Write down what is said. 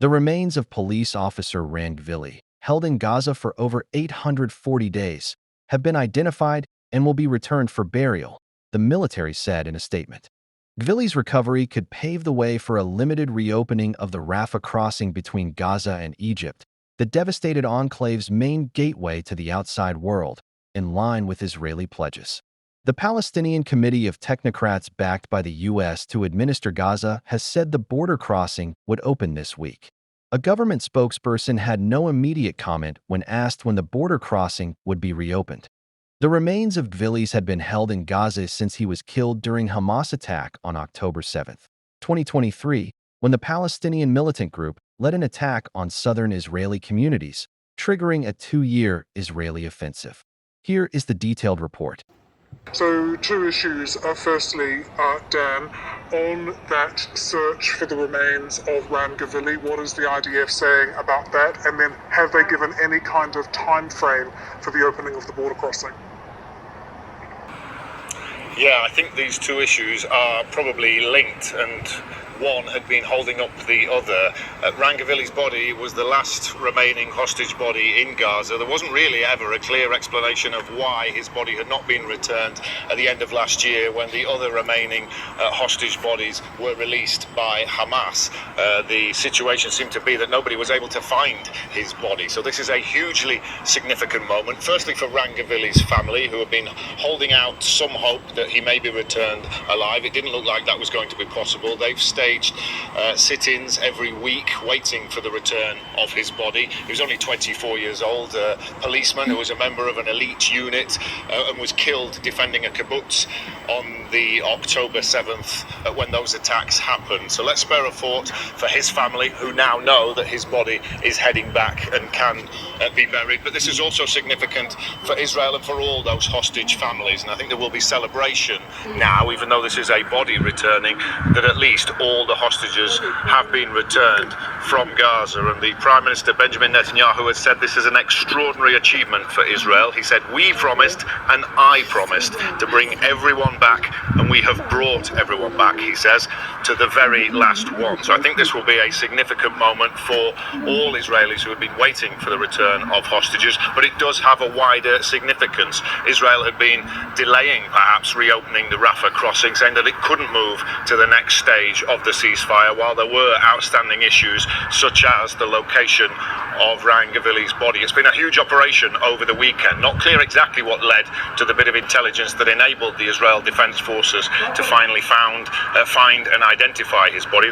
The remains of police officer Rand Gvili, held in Gaza for over 840 days, have been identified and will be returned for burial, the military said in a statement. Gvili's recovery could pave the way for a limited reopening of the Rafah crossing between Gaza and Egypt, the devastated enclave's main gateway to the outside world, in line with Israeli pledges. The Palestinian Committee of Technocrats backed by the U.S. to administer Gaza has said the border crossing would open this week. A government spokesperson had no immediate comment when asked when the border crossing would be reopened. The remains of Gvili's had been held in Gaza since he was killed during Hamas attack on October 7, 2023, when the Palestinian militant group led an attack on southern Israeli communities, triggering a 2-year Israeli offensive. Here is the detailed report. So two issues. Firstly, Dan, on that search for the remains of Rand Gvili, what is the IDF saying about that? And then have they given any kind of time frame for the opening of the border crossing? Yeah, I think these two issues are probably linked, and one had been holding up the other. Rand Gvili's body was the last remaining hostage body in Gaza. There wasn't really ever a clear explanation of why his body had not been returned at the end of last year when the other remaining hostage bodies were released by Hamas. The situation seemed to be that nobody was able to find his body. So this is a hugely significant moment. Firstly, for Rand Gvili's family, who have been holding out some hope that he may be returned alive. It didn't look like that was going to be possible. They've staged sit-ins every week waiting for the return of his body. He was only 24 years old, a policeman who was a member of an elite unit and was killed defending a kibbutz on the October 7th when those attacks happened. So let's spare a thought for his family, who now know that his body is heading back and can be buried. But this is also significant for Israel and for all those hostage families, and I think there will be celebration now, even though this is a body returning, that at least all the hostages have been returned from Gaza. And the Prime Minister Benjamin Netanyahu has said this is an extraordinary achievement for Israel. He said, "We promised and I promised to bring everyone back, and we have brought everyone back," he says, to the very last one. So I think this will be a significant moment for all Israelis who have been waiting for the return of hostages, but it does have a wider significance. Israel had been delaying perhaps reopening the Rafah crossing, saying that it couldn't move to the next stage of the ceasefire while there were outstanding issues such as the location of Rand Gvili's body. It's been a huge operation over the weekend. Not clear exactly what led to the bit of intelligence that enabled the Israel Defense Forces to finally find and identify his body.